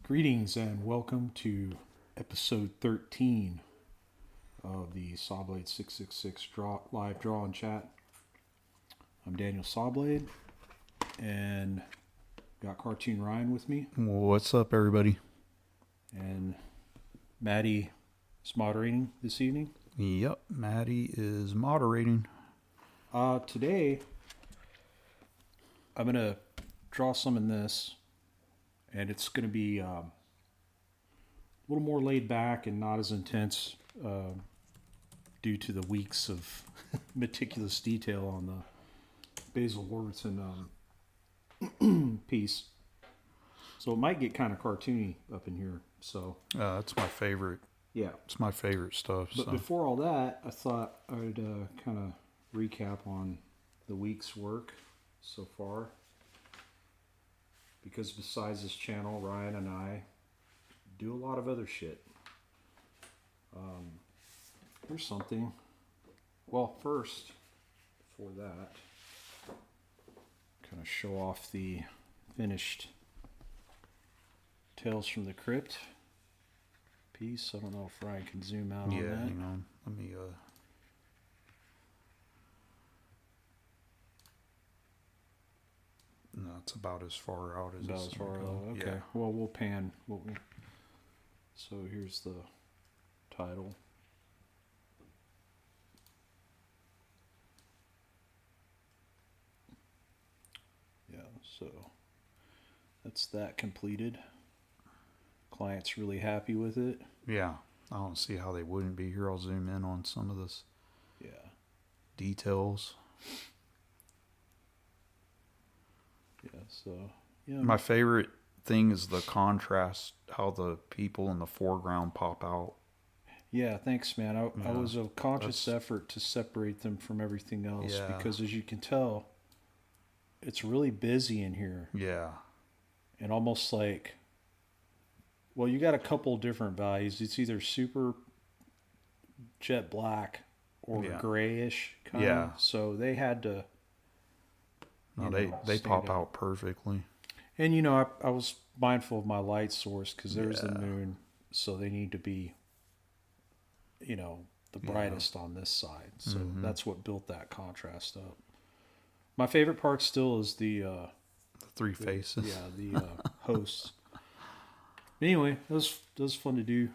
Greetings and welcome to episode 13 of the Sawblade 666 live draw and chat. I'm Daniel Sawblade and got Cartoon Ryan with me. What's up, everybody? And Maddie is moderating this evening. Yep, Maddie is moderating. Today, I'm going to draw some in this, and it's going to be a little more laid back and not as intense due to the weeks of meticulous detail on the Basil Warburton piece. So it might get kind of cartoony up in here. So That's my favorite. Yeah. It's my favorite stuff. But before all that, I thought I would kind of recap on the week's work so far. Because besides this channel, Ryan and I do a lot of other shit. Here's something. Well, first, before that, kind of show off the finished Tales from the Crypt piece. I don't know if Ryan can zoom out on that. Yeah, hang on. Let me No, it's about as far out as About it's as far gonna out. go. Okay. Yeah. Well, we'll pan. So here's the title. Yeah. So that's that completed. Client's really happy with it. Yeah. I don't see how they wouldn't be. Here, I'll zoom in on some of this Yeah. details. Yeah. So yeah. My favorite thing is the contrast, how the people in the foreground pop out. Yeah, thanks, man. I Yeah, was a conscious effort to separate them from everything else Yeah. because, as you can tell, it's really busy in here. Yeah. And almost like, well, you got a couple different values. It's either super jet black or Yeah. grayish kind Yeah. of. So they had to. No, you know, they stand pop out perfectly. And you know, I was mindful of my light source because there's the Yeah. moon, so they need to be, you know, the Yeah. brightest on this side. So Mhm. that's what built that contrast up. My favorite part still is the The three faces. yeah, the hosts. Anyway, it was fun to do.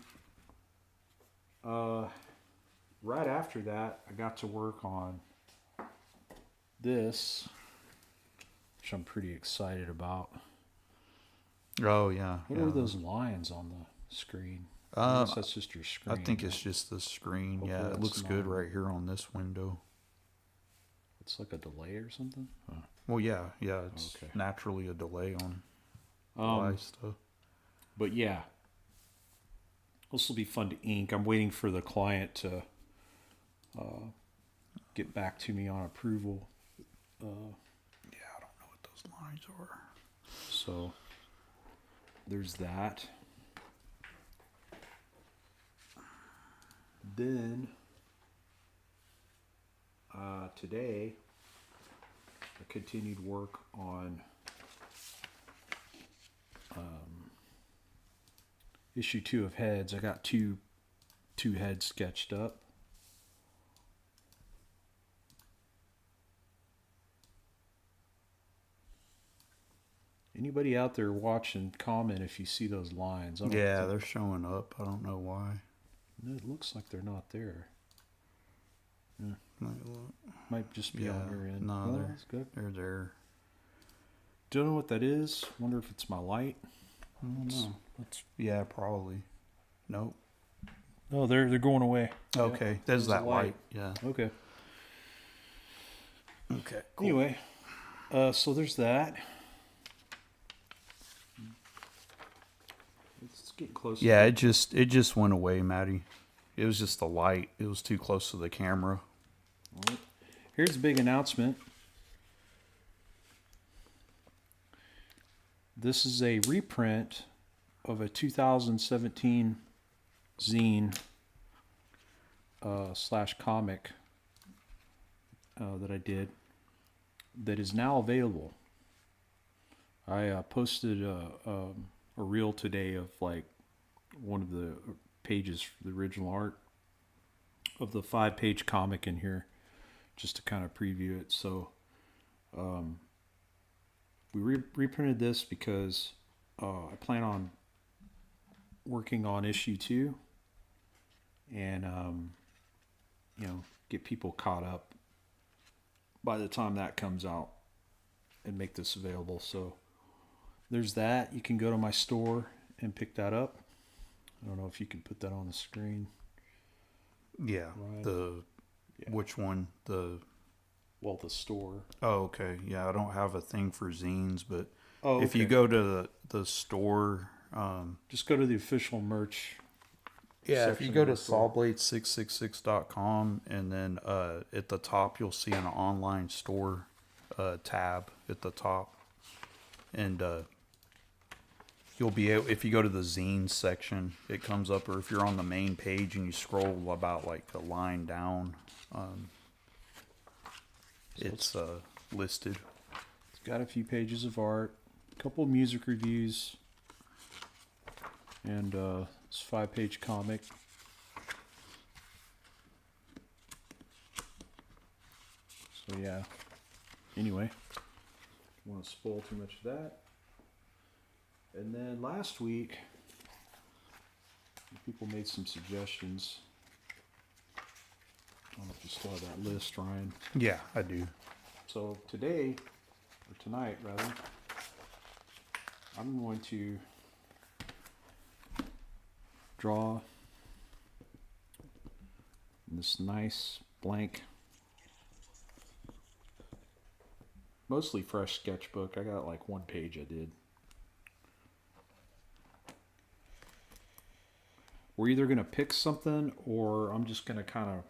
Right after that, I got to work on this, which I'm pretty excited about. Oh, yeah. What yeah. are those lines on the screen? I Uh, guess that's just your screen. I think it's just the screen. Hopefully Yeah, it that's looks good not- right here on this window. It's like a delay or something. Huh. Well, yeah, it's Okay. naturally a delay on live stuff. But yeah, this will be fun to ink. I'm waiting for the client to get back to me on approval. Yeah, I don't know what those lines are. So there's that. Then today I continued work on issue 2 of Heads. I got two heads sketched up. Anybody out there watching, comment if you see those lines. Yeah, they're showing up. I don't know why. It looks like they're not there. Might look- Might just be on Yeah, your end. no, Oh, they're- that's good. They're there. Don't know what that is. Wonder if it's my light. I don't know. Yeah, probably. Nope. Oh, they're going away. Okay, Yeah, there's the that light. Yeah. Okay. Okay. Cool. Anyway, so there's that. It's getting close. Yeah, it just went away, Maddie. It was just the light. It was too close to the camera. All right. Here's a big announcement. This is a reprint of a 2017 zine slash comic that I did that is now available. I posted or a reel today of like one of the pages for the original art of the 5-page comic in here, just to kind of preview it. So we reprinted this because I plan on working on issue 2 and get people caught up by the time that comes out and make this available. So there's that. You can go to my store and pick that up. I don't know if you can put that on the screen. Yeah. Right. Which one? The store. Oh, okay. Yeah, I don't have a thing for zines, but If you go to the store, just go to the official merch. if you go to sawblade666.com and then at the top you'll see an online store tab at the top, and you'll be able, if you go to the zines section, it comes up, or if you're on the main page and you scroll about like a line down, it's listed. It's got a few pages of art, a couple of music reviews, and this 5-page comic. So yeah. Anyway, don't want to spoil too much of that. And then last week, people made some suggestions. I don't know if you still have that list, Ryan. Yeah, I do. So today, or tonight rather, I'm going to draw this nice blank, mostly fresh sketchbook. I got like one page I did. We're either going to pick something, or I'm just going to kind of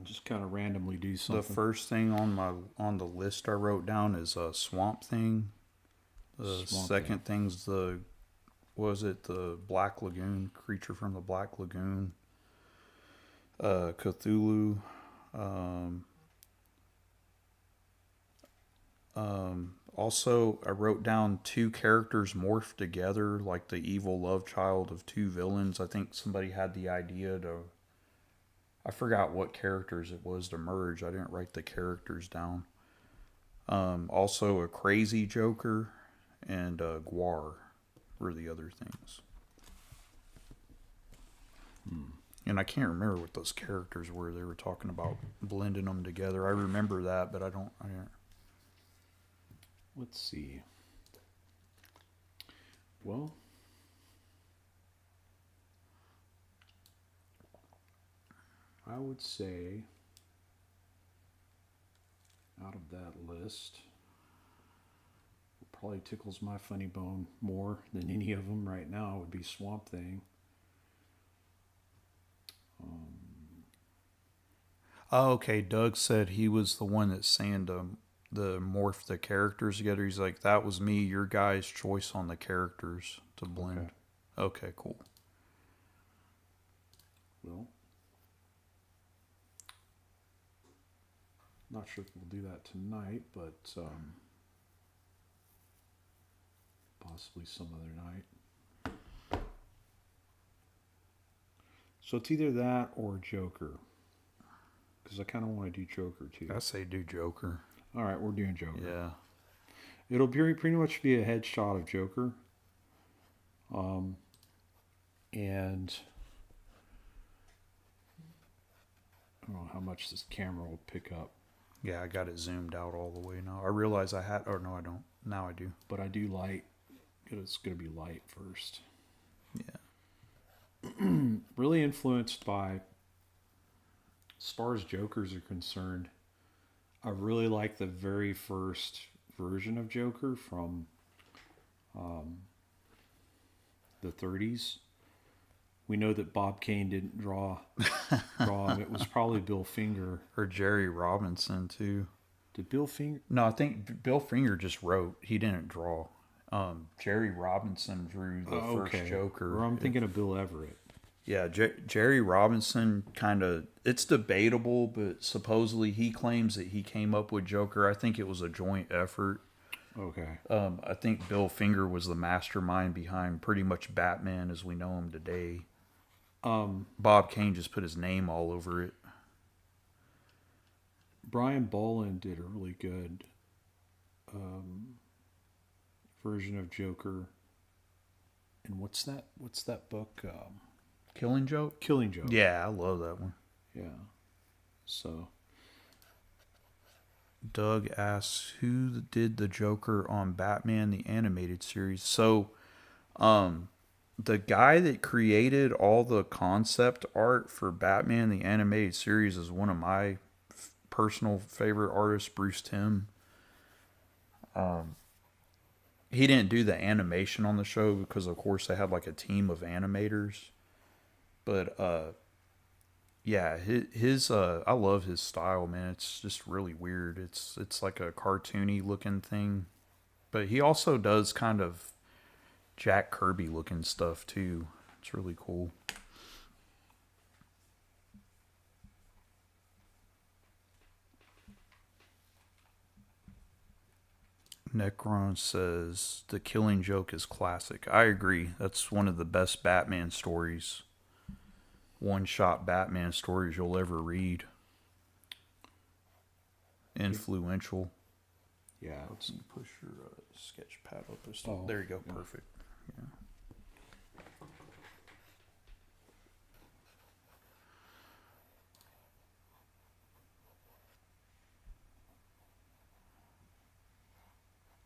just kind of randomly do something. The first thing on the list I wrote down is a Swamp Thing. The second thing's the Black Lagoon, creature from the Black Lagoon. Cthulhu. Also, I wrote down 2 characters morphed together, like the evil love child of 2 villains. I think somebody had the idea I forgot what characters it was to merge. I didn't write the characters down. Also, a crazy Joker and a Guar were the other things. And I can't remember what those characters were. They were talking about blending them together. I remember that, but I don't. Let's see. Well, I would say out of that list, what probably tickles my funny bone more than any of them right now would be Swamp Thing. Okay. Doug said he was the one that's saying the morph the characters together. He's like, that was me, your guy's choice on the characters to blend. Okay, cool. Well, not sure if we'll do that tonight, but possibly some other night. So it's either that or Joker, because I kind of want to do Joker too. I say do Joker. All right, we're doing Joker. Yeah. It'll be pretty much be a headshot of Joker. And I don't know how much this camera will pick up. Yeah, I got it zoomed out all the way now. I realize I had, or no, I don't. Now I do. But I do light. It's going to be light first. Yeah. Really influenced by, as far as Jokers are concerned, I really like the very first version of Joker from the 30s. We know that Bob Kane didn't draw him. It was probably Bill Finger. Or Jerry Robinson, too. Did Bill Finger? No, I think Bill Finger just wrote. He didn't draw. Jerry Robinson drew the first Joker. Or I'm thinking of Bill Everett. Yeah, Jerry Robinson kind of, it's debatable, but supposedly he claims that he came up with Joker. I think it was a joint effort. Okay. I think Bill Finger was the mastermind behind pretty much Batman as we know him today. Bob Kane just put his name all over it. Brian Bolland did a really good version of Joker. And what's that? What's that book? Killing Joke? Killing Joke. Yeah, I love that one. Yeah. So. Doug asks who did the Joker on Batman the Animated Series. So, the guy that created all the concept art for Batman the Animated Series is one of my personal favorite artists, Bruce Timm. He didn't do the animation on the show because, of course, they had like a team of animators. But yeah, his I love his style, man. It's just really weird. It's like a cartoony looking thing, but he also does kind of Jack Kirby looking stuff too. It's really cool. Necron says the Killing Joke is classic. I agree. That's one of the best Batman stories, one-shot Batman stories you'll ever read. Influential. Yeah. Let's push your sketch pad up. Oh, there you go. yeah. Perfect. Yeah.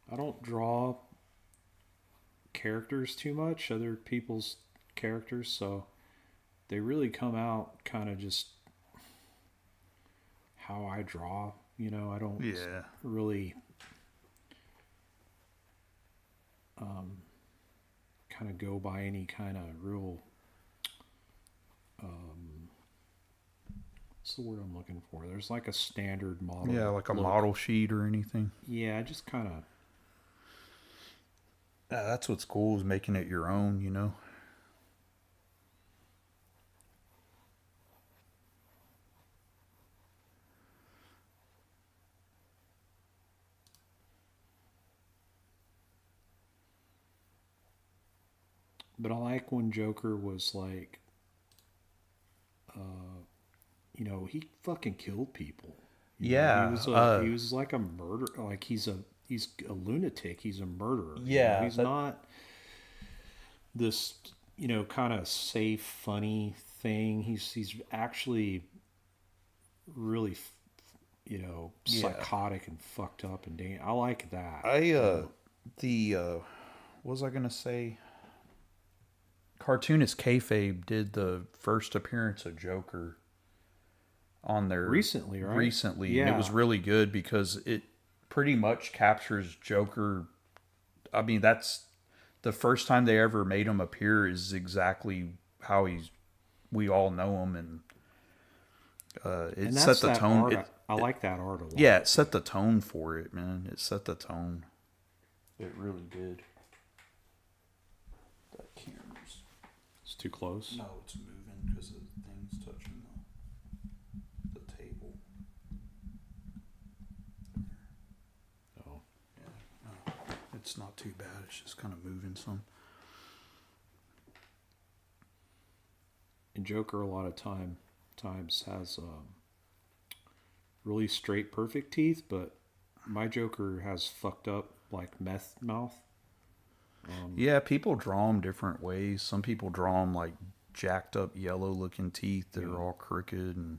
I don't draw characters too much, other people's characters, so they really come out kind of just how I draw. I don't really kind of go by any kind of real what's the word I'm looking for? There's like a standard model. Yeah, like a look. model sheet or anything. Yeah, just kind of. That's what's cool is making it your own. But I like when Joker was like, he fucking killed people. Yeah. He was like a murder. Like he's a lunatic. He's a murderer. Yeah. He's not this, kind of safe, funny thing. He's actually really, psychotic and fucked up and I like that. What was I gonna say? Cartoonist Kayfabe did the first appearance of Joker on there recently, right? Recently, yeah. And it was really good because it pretty much captures Joker. I mean, that's the first time they ever made him appear is exactly how we all know him, and it set the tone. I like that art a lot. Yeah, it set the tone for it, man. It set the tone. It really did. That camera's... It's too close? No, it's moving because the thing's touching the table. Oh. Yeah. No, it's not too bad. It's just kind of moving some. And Joker a lot of times has really straight, perfect teeth, but my Joker has fucked up like meth mouth. Yeah, people draw them different ways. Some people draw them like jacked up yellow looking teeth that are all crooked, and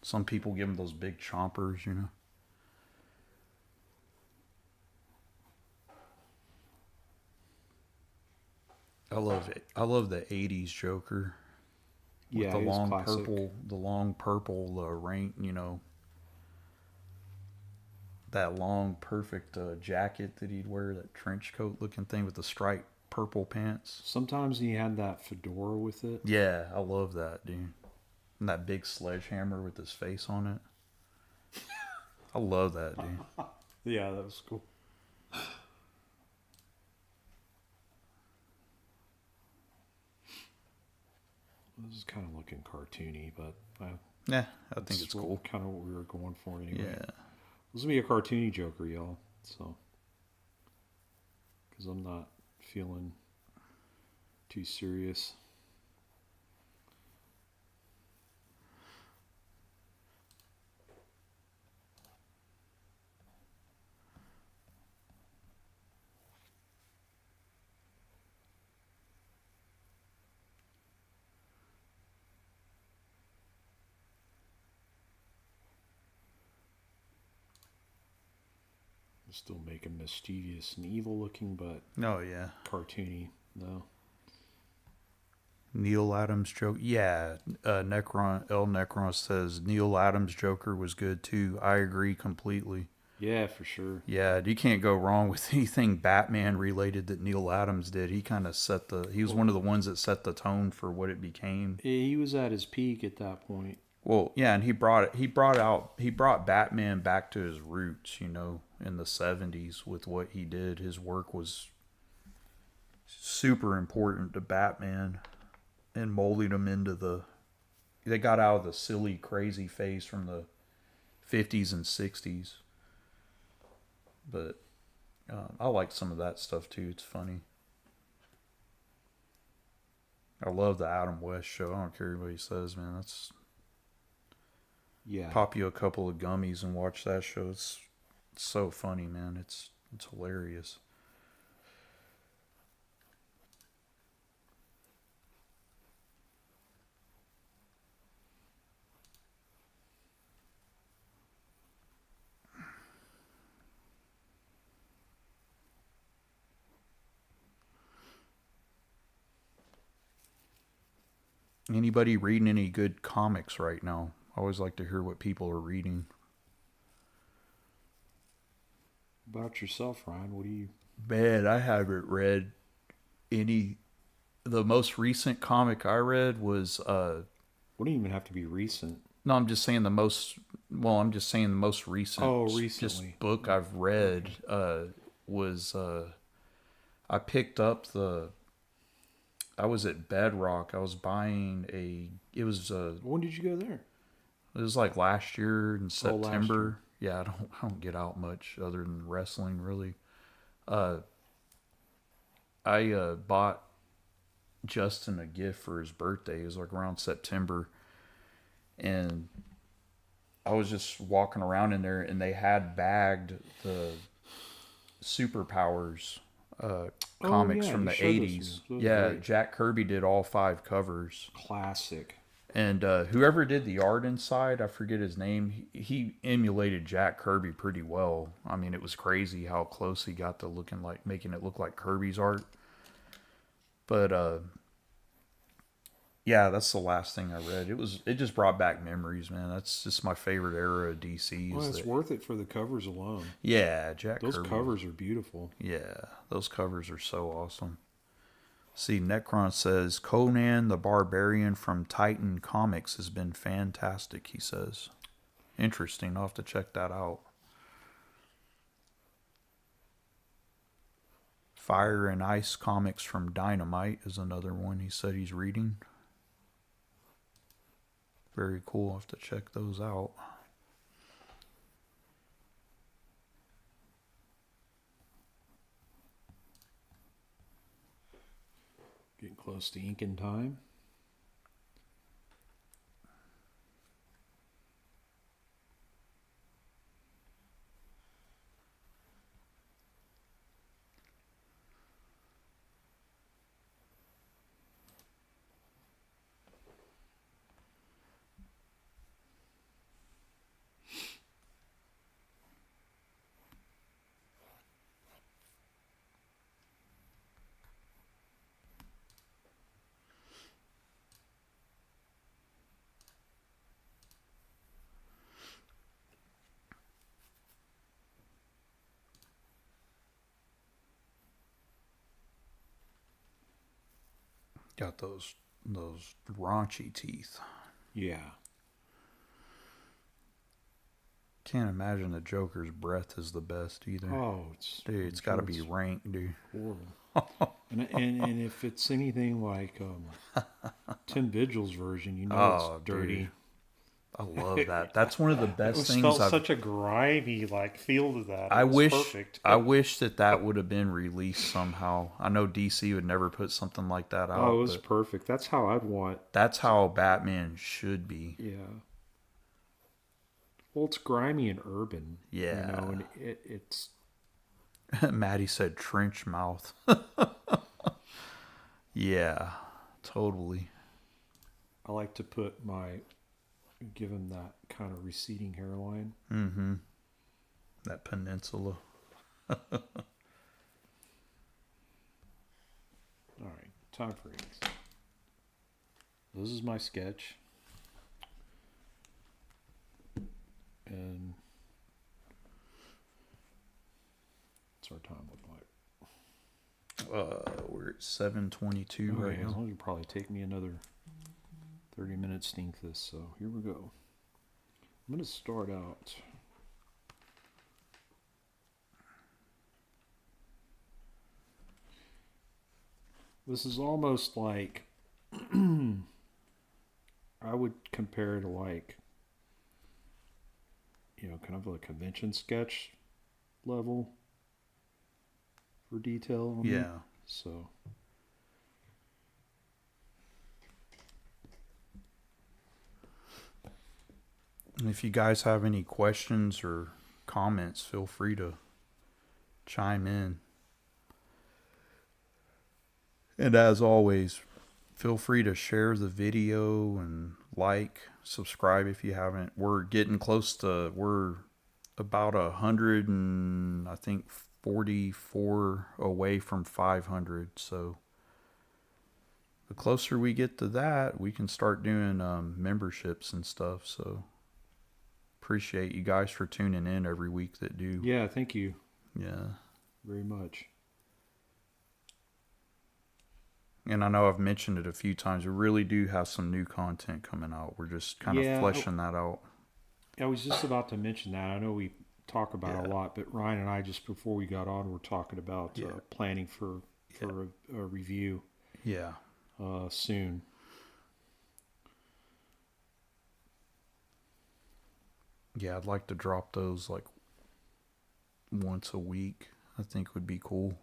some people give them those big chompers, I love it. I love the '80s Joker with the long purple, rain. That long, perfect jacket that he'd wear, that trench coat looking thing with the striped purple pants. Sometimes he had that fedora with it. Yeah, I love that, dude. And that big sledgehammer with his face on it. I love that, dude. Yeah, that was cool. This is kind of looking cartoony, but Yeah, I think it's cool. Kind of what we were going for anyway. Yeah. This will be a cartoony Joker, y'all. So, because I'm not feeling too serious. Still making mischievous and evil looking, but Oh, yeah. cartoony, though. Neil Adams Joker. Yeah. Necron says Neil Adams Joker was good too. I agree completely. Yeah, for sure. Yeah, you can't go wrong with anything Batman related that Neil Adams did. He kind of he was one of the ones that set the tone for what it became. He was at his peak at that point. Well, yeah, and he brought Batman back to his roots, in the 70s with what he did. His work was super important to Batman and molding him into they got out of the silly, crazy phase from the 50s and 60s. But I like some of that stuff too. It's funny. I love the Adam West show. I don't care what he says, man. Pop you a couple of gummies and watch that show. It's so funny, man. It's hilarious. Anybody reading any good comics right now? I always like to hear what people are reading. About yourself, Ryan, what do you... Man, I haven't read any... The most recent comic I read was... Wouldn't even have to be recent. No, I'm just saying the most... Well, I'm just saying the most recent... Oh, recently. Just book I've read was... I picked up I was at Bedrock. I was buying It was... When did you go there? It was like last year in September. Last year. Yeah, I don't get out much other than wrestling, really. I bought Justin a gift for his birthday. It was like around September. And I was just walking around in there, and they had bagged the Superpowers comics from the 80s. Yeah, great. Jack Kirby did all 5 covers. Classic. And whoever did the art inside, I forget his name, he emulated Jack Kirby pretty well. I mean, it was crazy how close he got to making it look like Kirby's art. But yeah, that's the last thing I read. It just brought back memories, man. That's just my favorite era of DC. Well, it's worth it for the covers alone. Yeah, Jack Those Kirby. covers are beautiful. Yeah, those covers are so awesome. See, Necron says, Conan the Barbarian from Titan Comics has been fantastic, he says. Interesting. I'll have to check that out. Fire and Ice Comics from Dynamite is another one he said he's reading. Very cool. I'll have to check those out. Getting close to inking time. Got those raunchy teeth. Yeah. Can't imagine the Joker's breath is the best either. Oh, Dude, it's got to be rank, dude. horrible. And if it's anything like Tim Vigil's version, you know it's Oh, dirty. dude. I love that. That's one of the It best was things felt such a grimy like feel to that. I It was wish perfect. I wish that would have been released somehow. I know DC would never put something like that Oh, it out, was but perfect. That's how I'd want. that's how Batman should be. Yeah. Well, it's grimy and urban. Yeah. You know, and it's. Maddie said trench mouth. Yeah, totally. I like to give him that kind of receding hairline. Mm-hmm. That peninsula. All right, time for inks. This is my sketch. And what's our time look like? We're at 7:22 right now. It'll probably take me another 30 minutes to ink this, so here we go. I'm going to start out. This is almost like I would compare it to like, you know, kind of a convention sketch level for detail on it. Yeah. So And if you guys have any questions or comments, feel free to chime in. And as always, feel free to share the video and like, subscribe if you haven't. We're getting close to, we're about 100 and I think 44 away from 500. So the closer we get to that, we can start doing memberships and stuff. So appreciate you guys for tuning in every week that do. yeah, thank you Yeah. very much. And I know I've mentioned it a few times. We really do have some new content coming out. We're just kind of fleshing that out. I was just about to mention that. I know we talk about it a lot, but Ryan and I, just before we got on, were talking about planning for a review Yeah. soon. Yeah, I'd like to drop those like once a week. I think would be cool.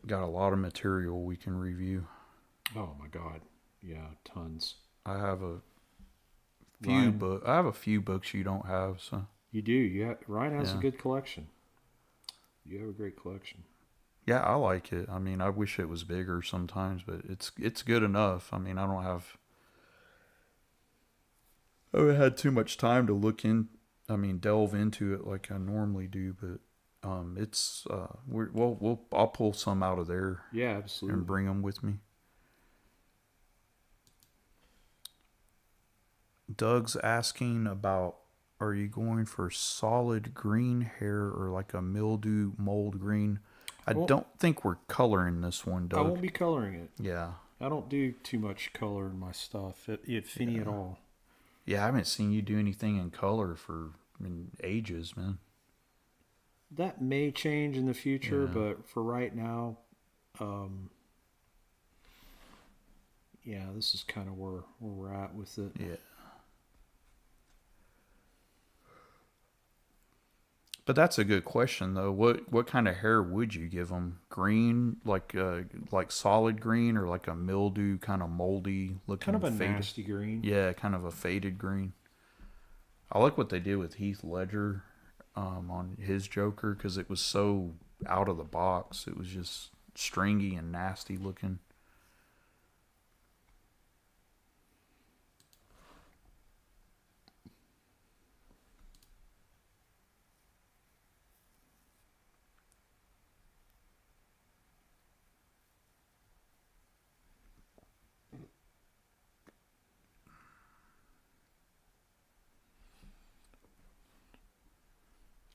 Got a lot of material we can review. Oh my God. Yeah, tons. I have a few books you don't have, so You do. Ryan has a good collection. You have a great collection. yeah, I like it. I mean, I wish it was bigger sometimes, but it's good enough. I mean, I haven't had too much time to delve into it like I normally do, but I'll pull some out of there. Yeah, absolutely. And bring them with me. Doug's asking about, are you going for solid green hair or like a mildew mold green? I don't think we're coloring this one, Doug. I won't be coloring it. Yeah. I don't do too much color in my stuff, if any at all. Yeah, I haven't seen you do anything in color for ages, man. That may change in the future, but for right now, this is kind of where we're at with it. Yeah. But that's a good question, though. What kind of hair would you give them? Green, like solid green, or like a mildew kind of moldy looking? Kind of a faded? nasty green. Yeah, kind of a faded green. I like what they did with Heath Ledger on his Joker because it was so out of the box. It was just stringy and nasty looking.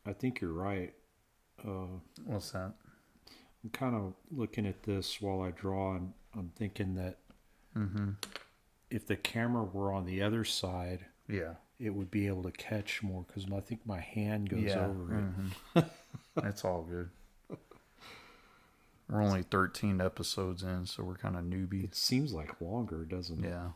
I think you're right. What's that? I'm kind of looking at this while I draw, and I'm thinking that if the camera were on the other side, it would be able to catch more because I think my hand goes over it. That's all good. We're only 13 episodes in, so we're kind of newbies. It seems like longer, doesn't it? Yeah.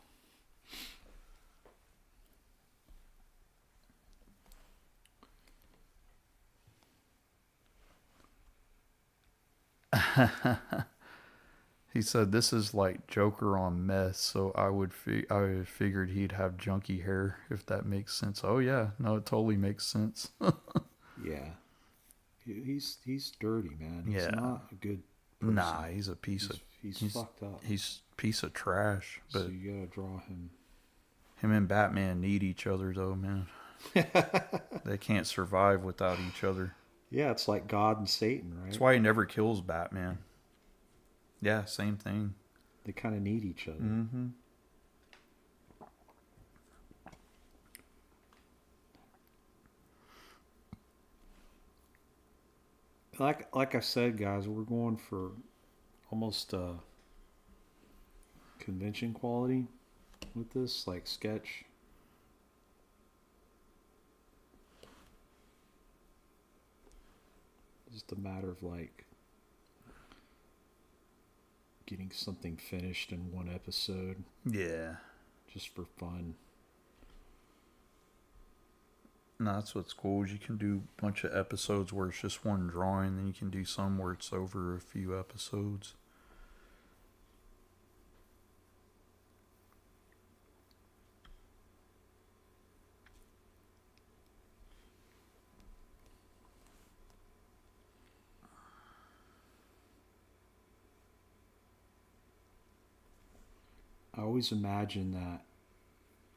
He said this is like Joker on meth, so I figured he'd have junky hair, if that makes sense. Oh yeah, no, it totally makes sense. Yeah. He's dirty, man. He's Yeah. not a good person. Nah, he's a piece of He's fucked up. He's a piece of trash. But So you gotta draw him. him and Batman need each other, though, man. They can't survive without each other. Yeah, it's like God and Satan, right? That's why he never kills Batman. Yeah, same thing. They kind of need each other. Mm-hmm. Like I said, guys, we're going for almost convention quality with this, like sketch. Just a matter of like getting something finished in one episode, Yeah. just for fun. No, that's what's cool is you can do a bunch of episodes where it's just one drawing, then you can do some where it's over a few episodes. I always imagine that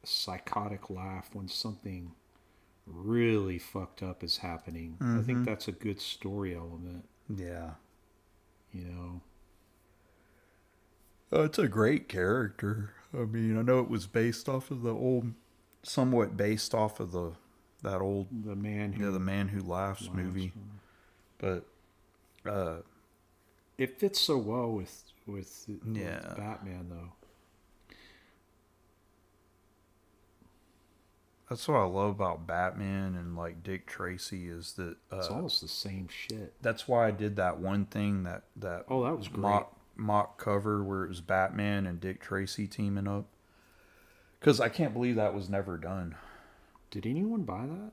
psychotic laugh when something really fucked up is happening. I think Mhm. that's a good story element, Yeah. you know. It's a great character. I mean, I know it was based off of somewhat based off of that old, The man who the Man Who Laughs movie. But, it fits so well with Yeah. Batman though. that's what I love about Batman and like Dick Tracy is that It's almost the same shit. that's why I did that one thing that Oh, that was great. mock cover where it was Batman and Dick Tracy teaming up. Because I can't believe that was never done. Did anyone buy that?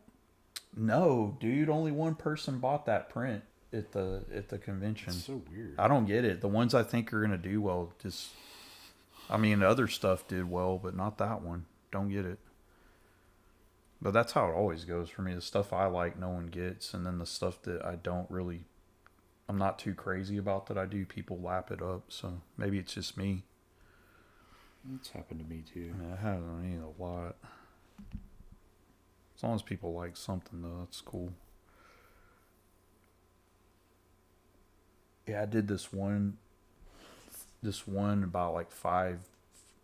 No, dude, only one person bought that print at the convention. It's so weird. I don't get it. The ones I think are gonna do well, I mean, other stuff did well, but not that one. Don't get it. But that's how it always goes for me. The stuff I like, no one gets, and then the stuff that I'm not too crazy about that I do, people lap it up. So maybe it's just me. It's happened to me too. I mean, I haven't eaten a lot. As long as people like something, though, that's cool. Yeah, I did this one about like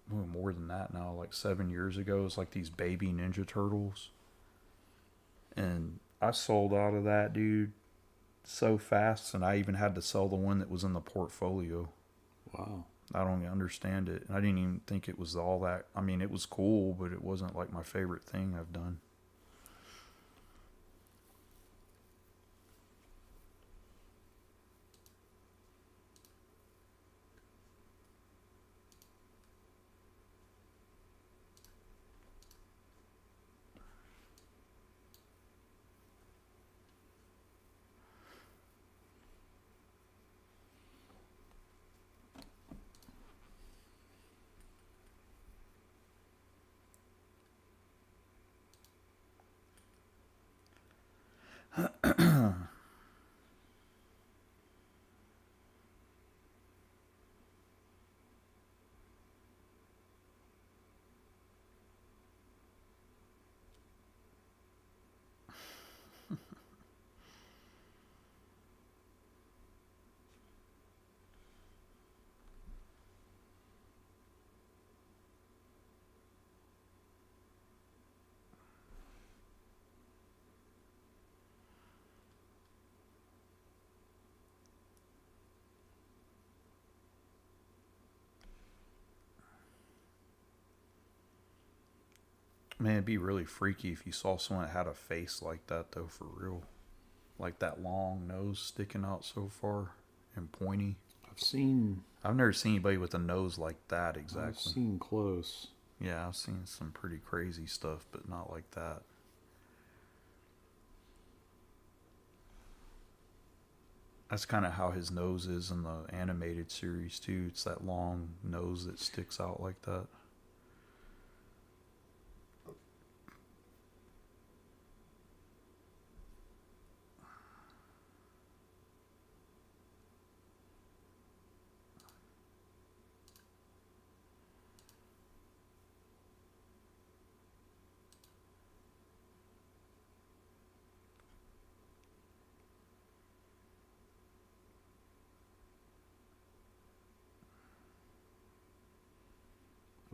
more than that now, like 7 years ago. It's like these baby Ninja Turtles. And I sold out of that, dude, so fast. And I even had to sell the one that was in the portfolio. Wow. I don't understand it. I didn't even think it was all that. I mean, it was cool, but it wasn't like my favorite thing I've done. Man, it'd be really freaky if you saw someone that had a face like that, though, for real. Like that long nose sticking out so far and pointy. I've never seen anybody with a nose like that I've exactly. seen close. Yeah, I've seen some pretty crazy stuff, but not like that. That's kind of how his nose is in the animated series too. It's that long nose that sticks out like that.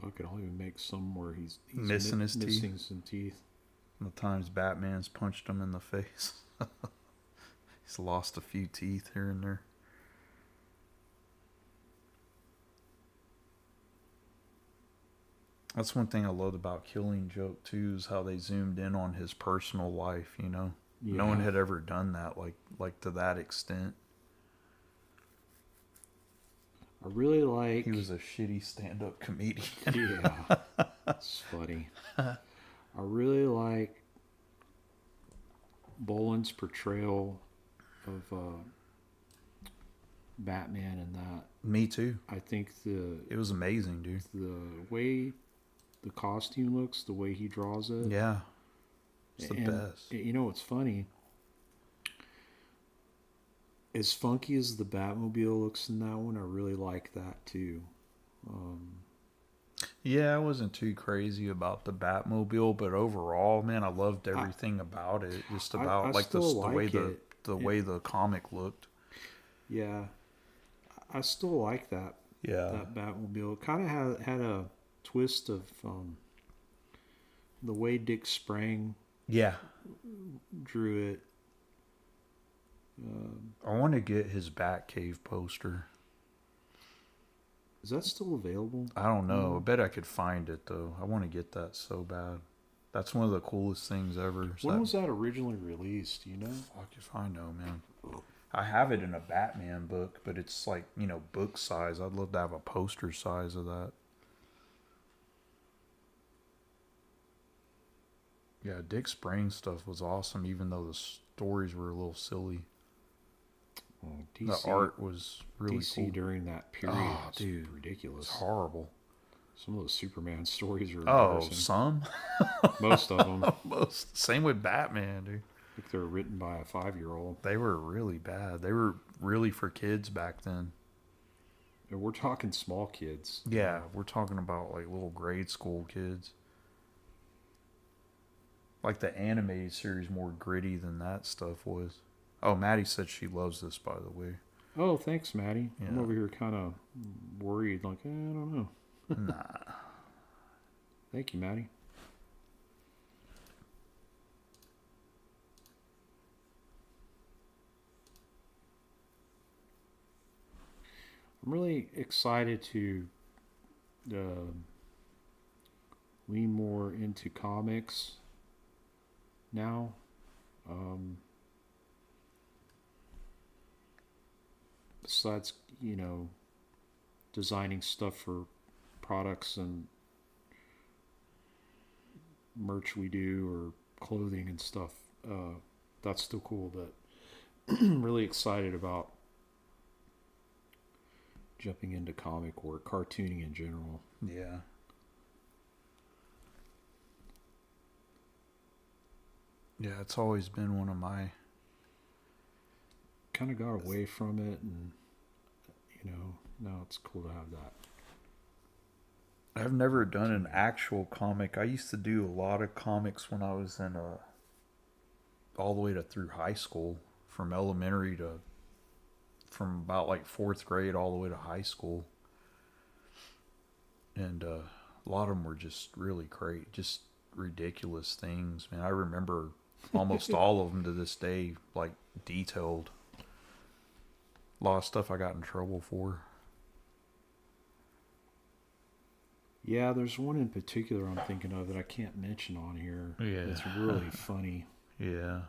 I could only make some where he's Missing his teeth. missing some teeth. The times Batman's punched him in the face. He's lost a few teeth here and there. That's one thing I loved about Killing Joke too, is how they zoomed in on his personal life, you know. Yeah. No one had ever done that like to that extent. I really like. He was a shitty stand-up comedian. Yeah, it's funny. I really like Boland's portrayal of Batman in that. Me too. I think It was amazing, dude. the way the costume looks, the way he draws it. Yeah. It's the and best. You know what's funny? As funky as the Batmobile looks in that one, I really like that too. Yeah, I wasn't too crazy about the Batmobile, but overall, man, I loved everything about it. Just about I like the still way like the it. the way the comic looked. Yeah, I still like that. Yeah. That Batmobile. It kind of had a twist of the way Dick Sprang Yeah. drew it. I want to get his Batcave poster. Is that still available? I don't know. I bet I could find it though. I want to get that so bad. That's one of the coolest things ever. When was that originally released? Do you know? Fuck if I know, man. I have it in a Batman book, but it's like, you know, book size. I'd love to have a poster size of that. Yeah, Dick Sprang stuff was awesome, even though the stories were a little silly. Oh, The art was really DC cool. during that period Oh, was dude, ridiculous. It's horrible. Some of those Superman stories are Oh, embarrassing. some? Most of them. I Most. Same with Batman, dude. think they were written by a 5-year-old. They were really bad. They were really for kids back then. And we're talking small kids. Yeah, we're talking about like little grade school kids. Like the animated series more gritty than that stuff was. Oh, Maddie said she loves this, by the way. Oh, thanks, Maddie. I'm Yeah. over here kind of worried. Like, I don't know. Nah. Thank you, Maddie. I'm really excited to lean more into comics now. Besides, you know, designing stuff for products and merch we do or clothing and stuff, that's still cool. But I'm really excited about jumping into comic work, cartooning in general. Yeah. Yeah, it's always been one of my... Kind of got away from it, and you know, now it's cool to have that. I've never done an actual comic. I used to do a lot of comics when I was in all the way to through high school, from elementary to from about like 4th grade all the way to high school. And a lot of them were just really great, just ridiculous things. Man, I remember almost all of them to this day, like detailed. A lot of stuff I got in trouble for. Yeah, there's one in particular I'm thinking of that I can't mention on here. Yeah. It's really funny. Yeah.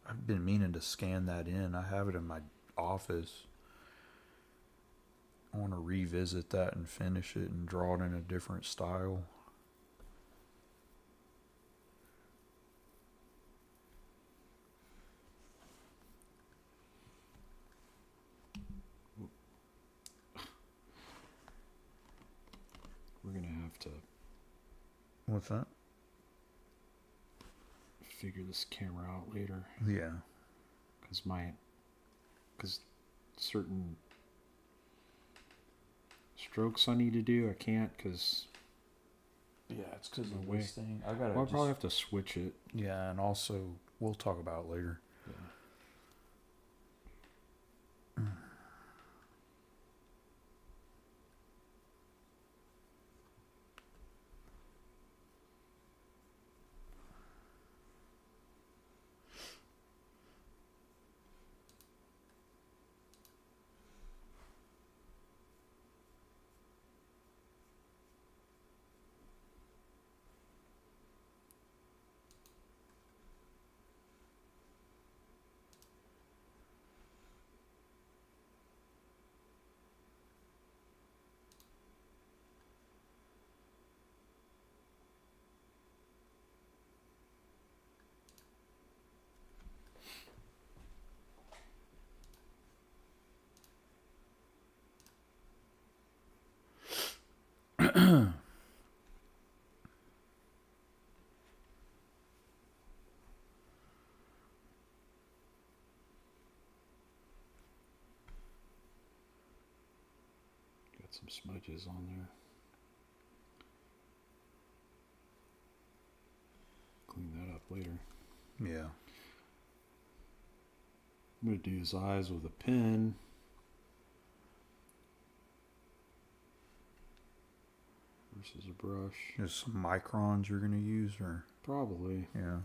I've been meaning to scan that in. I have it in my office. I want to revisit that and finish it and draw it in a different style. We're gonna have to What's that? figure this camera out later, Yeah. because certain strokes I need to do, I can't because Yeah, it's because No of way. this thing. I gotta. I'll probably have to switch it. Yeah, and also we'll talk about it later. Yeah. Got some smudges on there. Clean that up later. Yeah. I'm going to do his eyes with a pen. Versus a brush. Just some microns you're gonna use, or Probably. yeah.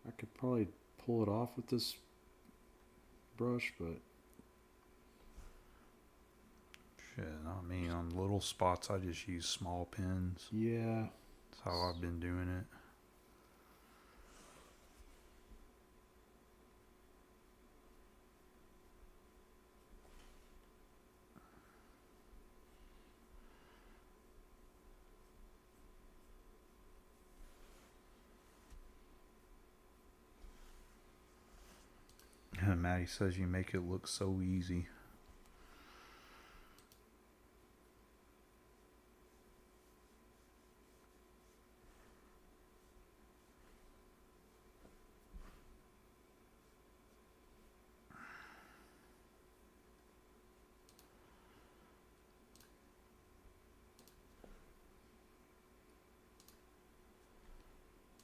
I could probably pull it off with this brush, but Shit, not me. On little spots, I just use small pens. yeah. That's how I've been doing it. And Maddie says you make it look so easy.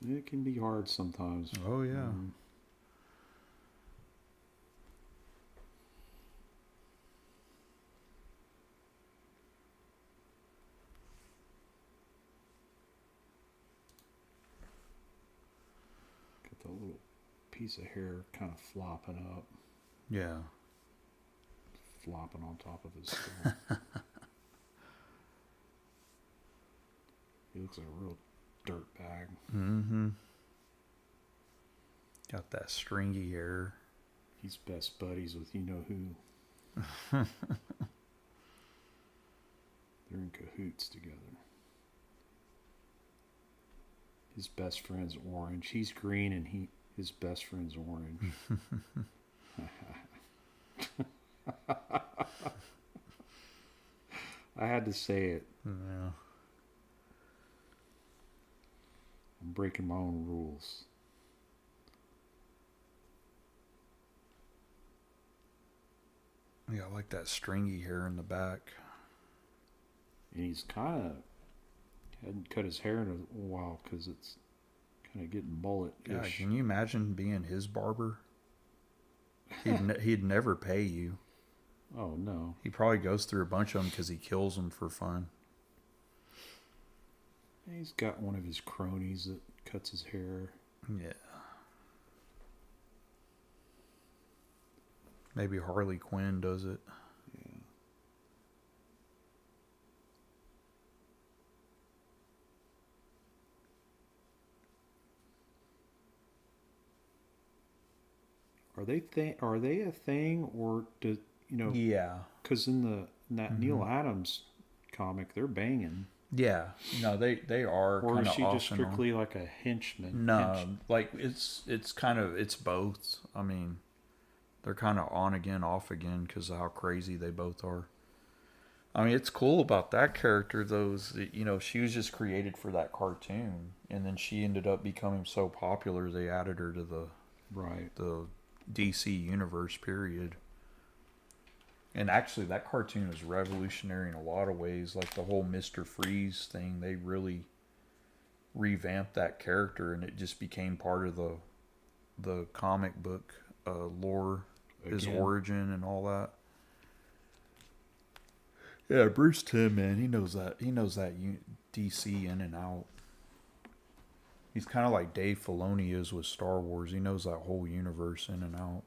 It can be hard sometimes. Oh yeah. Get the little piece of hair kind of flopping up, Yeah. flopping on top of his skull. He looks like a real dirt bag. Mm-hmm. Got that stringy hair. He's best buddies with you know who. They're in cahoots together. His best friend's orange. He's green and his best friend's orange. I had to say it. Yeah. I'm breaking my own rules. Yeah, I like that stringy hair in the back. And he's kind of hadn't cut his hair in a while because it's kind of getting bullet-ish. Yeah, can you imagine being his barber? He'd never pay you. Oh, no. He probably goes through a bunch of them because he kills them for fun. He's got one of his cronies that cuts his hair. Yeah. Maybe Harley Quinn does it. Yeah. are they a thing, or do you know? Yeah. Because in that Neil Adams comic, they're banging. Yeah. No, they are Or is kind of she just off and on. strictly like a henchman? No, like it's kind of it's both. I mean, they're kind of on again, off again because of how crazy they both are. I mean, it's cool about that character though. Is that, she was just created for that cartoon, and then she ended up becoming so popular they added her to Right. the DC universe. Period. And actually, that cartoon was revolutionary in a lot of ways. Like the whole Mister Freeze thing, they really revamped that character, and it just became part of the comic book lore, his Again. origin, and all that. Yeah, Bruce Timm, man, he knows that. He knows that DC in and out. He's kind of like Dave Filoni is with Star Wars. He knows that whole universe in and out.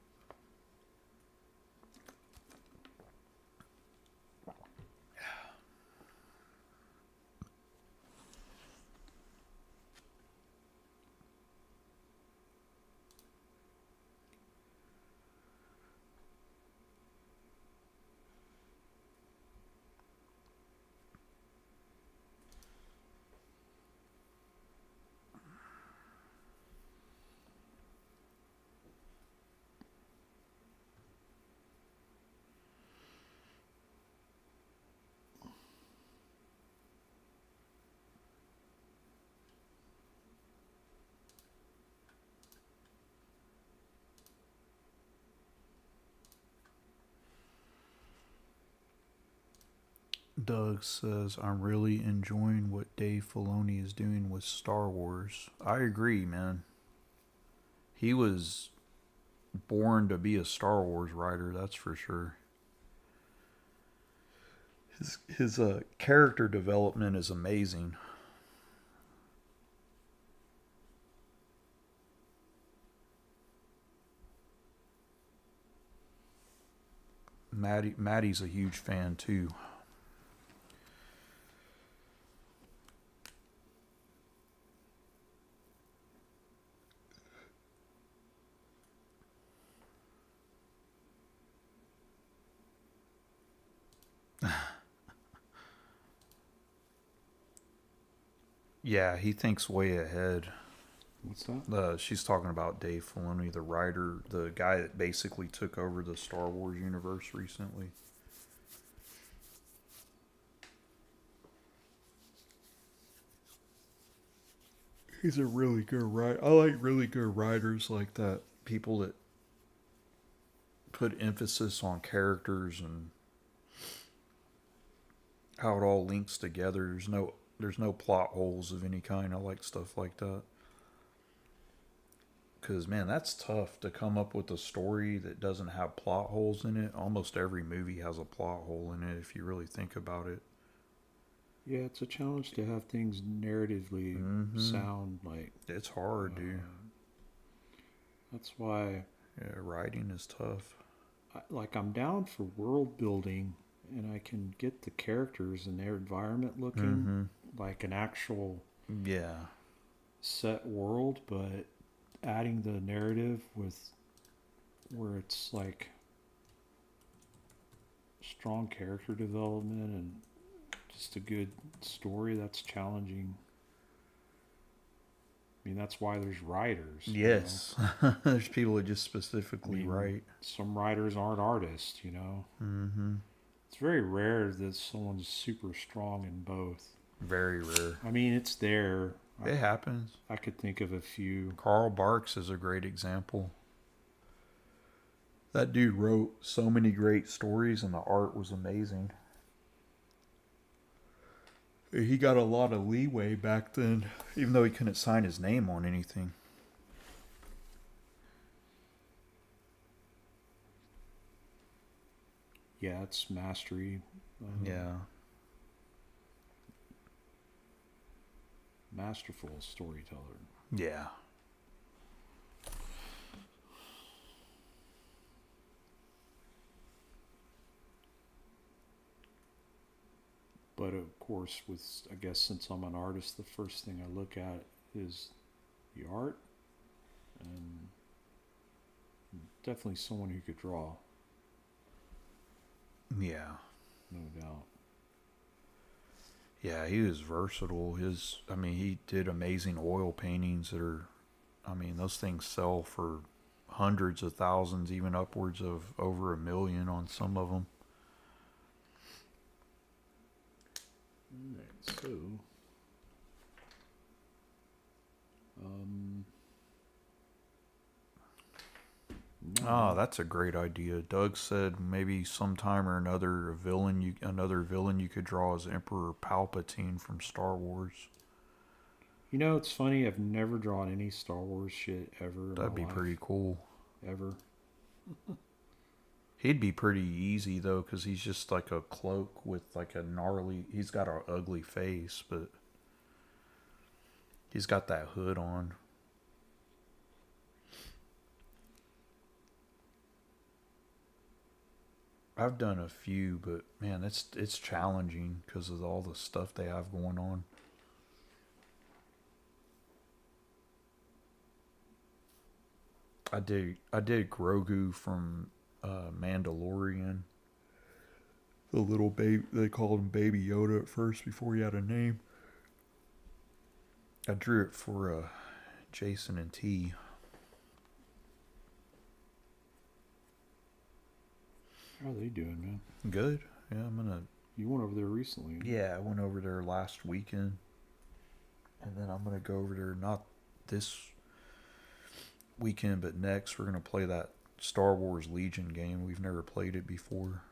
Doug says, I'm really enjoying what Dave Filoni is doing with Star Wars. I agree, man. He was born to be a Star Wars writer, that's for sure. His character development is amazing. Maddie's a huge fan too. Yeah, he thinks way ahead. What's that? She's talking about Dave Filoni, the writer, the guy that basically took over the Star Wars universe recently. He's a really good writer. I like really good writers like that. People that put emphasis on characters and how it all links together. There's no plot holes of any kind. I like stuff like that. Because, man, that's tough to come up with a story that doesn't have plot holes in it. Almost every movie has a plot hole in it if you really think about it. Yeah, it's a challenge to have things narratively sound like. It's hard, dude. That's why, Yeah, writing is tough. I'm down for world building, and I can get the characters and their environment looking like an actual Yeah. set world, but adding the narrative with where it's like strong character development and just a good story, that's challenging. I mean, that's why there's writers. Yes. There's people that just specifically write. Some writers aren't artists, It's very rare that someone's super strong in both. Very rare. I mean, it's there. It happens. I could think of a few. Carl Barks is a great example. That dude wrote so many great stories, and the art was amazing. He got a lot of leeway back then, even though he couldn't sign his name on anything. Yeah, it's mastery. Yeah. Masterful storyteller. Yeah. But of course, I guess since I'm an artist, the first thing I look at is the art, and Definitely someone who could draw, Yeah. no doubt. Yeah, he was versatile. He did amazing oil paintings that are, those things sell for hundreds of thousands, even upwards of over $1 million on some of them. Alright, so um Ah, now that's a great idea. Doug said maybe sometime or another another villain you could draw as Emperor Palpatine from Star Wars. it's funny, I've never drawn any Star Wars shit ever in That'd my be life. pretty cool. Ever. He'd be pretty easy though, because he's just like a cloak with like a gnarly. He's got an ugly face, but he's got that hood on. I've done a few, but man, it's challenging because of all the stuff they have going on. I did Grogu from Mandalorian. The little baby, they called him Baby Yoda at first before he had a name. I drew it for Jason and T. How are they doing, man? Good. Yeah, I'm gonna. You went over there recently. Yeah, I went over there last weekend, and then I'm gonna go over there not this weekend, but next. We're gonna play that Star Wars Legion game. We've never played it before.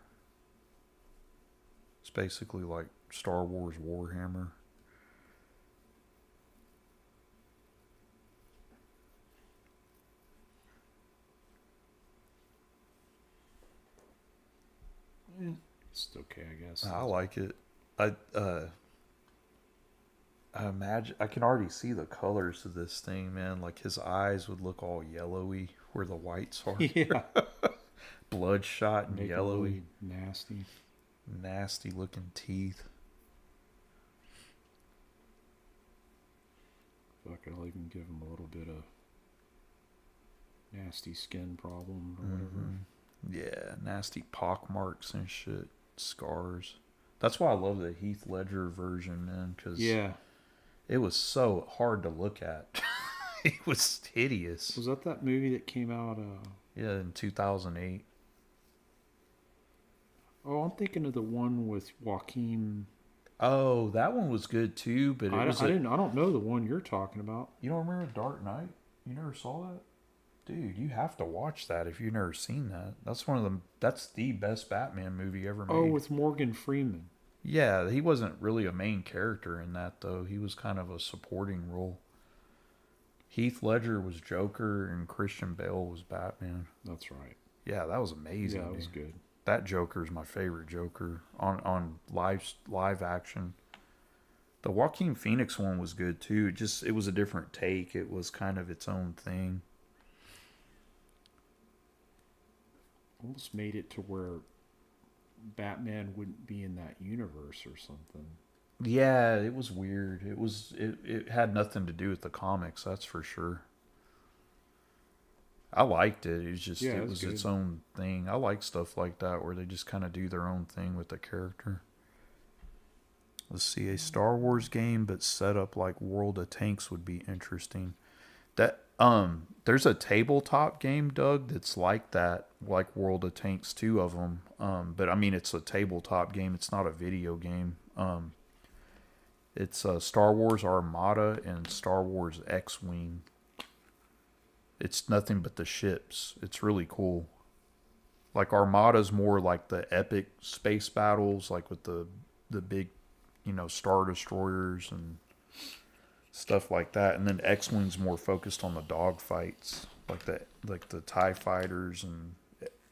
It's basically like Star Wars Warhammer. It's okay, I guess. I like it. I imagine I can already see the colors of this thing, man. Like his eyes would look all yellowy where the whites are. Yeah. Bloodshot and Make it yellowy. really nasty. Nasty looking teeth. Fuck, I'll even give him a little bit of nasty skin problem or whatever. Yeah, nasty pock marks and shit. Scars. That's why I love the Heath Ledger version, man, because Yeah. it was so hard to look at. It was hideous. Was that movie that came out? Yeah, in 2008. Oh, I'm thinking of the one with Joaquin. Oh, that one was good too, but I don't know the one you're talking about. You don't remember Dark Knight? You never saw that? Dude, you have to watch that if you've never seen that. That's the best Batman movie ever made. Oh, with Morgan Freeman. Yeah, he wasn't really a main character in that though. He was kind of a supporting role. Heath Ledger was Joker and Christian Bale was Batman. That's right. Yeah, that was amazing. Yeah, it was good. That Joker is my favorite Joker on live action. The Joaquin Phoenix one was good too. It was a different take. It was kind of its own thing. Almost made it to where Batman wouldn't be in that universe or something. Yeah, it was weird. It had nothing to do with the comics, that's for sure. I liked it. It was its own thing. I like stuff like that where they just kind of do their own thing with the character. Let's see, a Star Wars game but set up like World of Tanks would be interesting. There's a tabletop game, Doug, that's like that, like World of Tanks, 2 of them. But I mean, it's a tabletop game. It's not a video game. It's Star Wars Armada and Star Wars X-Wing. It's nothing but the ships. It's really cool. Like Armada's more like the epic space battles, like with the big, Star Destroyers and stuff like that. And then X-Wing's more focused on the dog fights, like the TIE fighters and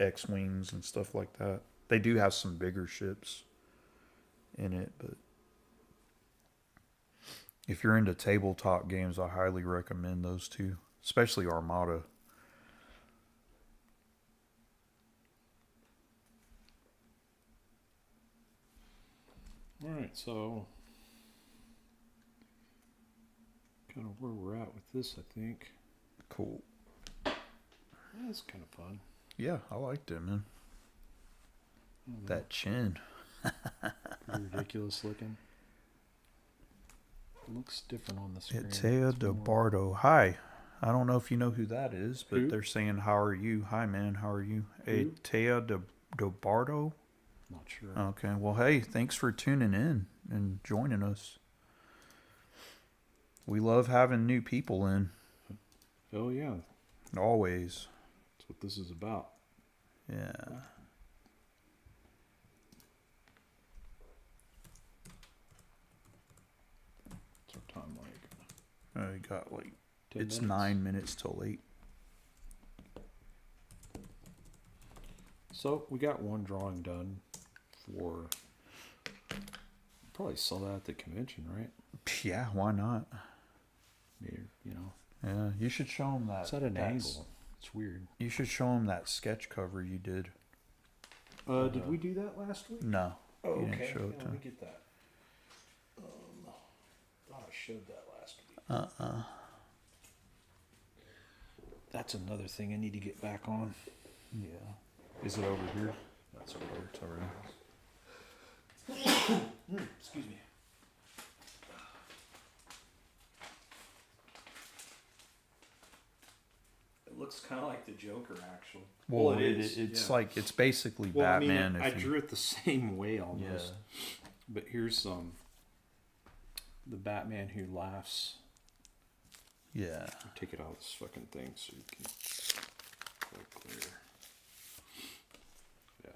X-Wings and stuff like that. They do have some bigger ships in it, but if you're into tabletop games, I highly recommend those two, especially Armada. All right, so kind of where we're at with this, I think. Cool. That's kind of fun. Yeah, I liked it, man. That chin. Pretty ridiculous looking. It looks different on the screen. Itea de Bardo. Hi. I don't know if you know who that is, but Who? they're saying, how are you? Hi, man. How are you? Who? Itea de Bardo? Not sure. Okay. Well, hey, thanks for tuning in and joining us. We love having new people in. Oh, yeah. Always. That's what this is about. Yeah. What's our time like? We got like, 10 it's minutes? 9 minutes till 8. So we got one drawing done for. Probably sell that at the convention, right? Yeah, why not? Maybe, you know. Yeah, you should show them that. It's at an that's- angle. It's weird. You should show them that sketch cover you did. Did we do that last week? No. Oh, you didn't okay. show it Yeah, to let me him. get that. Thought I showed that last week. That's another thing I need to get back on. Yeah. Is it over here? That's over there. It's over there. Excuse me. It looks kind of like the Joker, actually. Well, it is. it's yeah. like, it's basically Well, Batman. I mean, I if you, drew it the same way almost. yeah. But here's the Batman who laughs. Yeah. Take it out of this fucking thing so you can go clear. Yeah.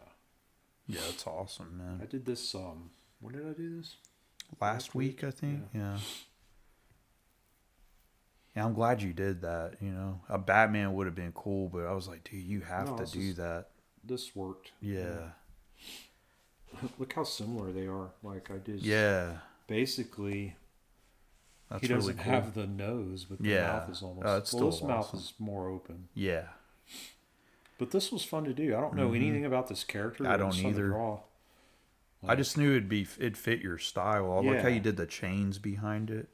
Yeah, it's awesome, I man. did this, when did I do this? Last week, I think. Yeah. Yeah, I'm glad you did that, you know. A Batman would have been cool, but I was like, dude, you have No, to this do is- that. This worked. Yeah. Look how similar they are. Like I did. Yeah. Basically, That's he doesn't really cool. have the nose, but the Yeah. mouth is almost. It's well, still this mouth awesome. is more open. Yeah. But this was fun to do. I don't know anything about this character. I but it don't was fun to either. draw. I just knew it'd fit your style. I like how Yeah. you did the chains behind it.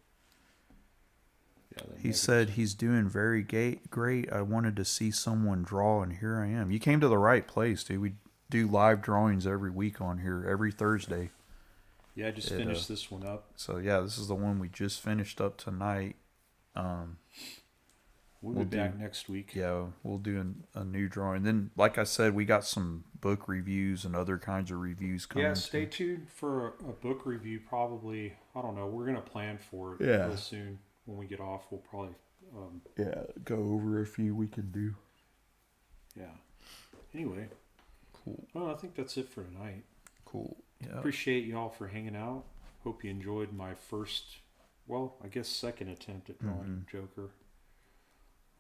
Yeah, they He make it- said he's doing very great. I wanted to see someone draw, and here I am. You came to the right place, dude. We do live drawings every week on here, every Thursday. Yeah, I just finished this one up. So yeah, this is the one we just finished up tonight. We'll be back next week. Yeah, we'll do a new drawing. Then, like I said, we got some book reviews and other kinds of reviews coming. Yeah, stay tuned for a book review. Probably, I don't know. We're gonna plan for it Yeah. real soon. When we get off, we'll probably. Go over a few we can do. Yeah. Anyway. Cool. Well, I think that's it for tonight. Cool. Yeah. Appreciate y'all for hanging out. Hope you enjoyed my first, well, I guess second attempt at drawing Joker.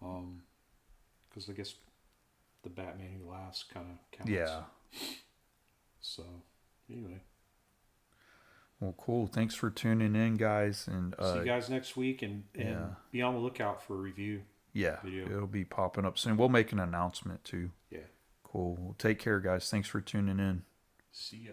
Because I guess the Batman Who Laughs kind of counts. Yeah. So, anyway. Well, cool. Thanks for tuning in, guys. And See you guys next week, and yeah. be on the lookout for a review. Yeah, video. it'll be popping up soon. We'll make an announcement too. Yeah. Cool. Well, take care, guys. Thanks for tuning in. See ya.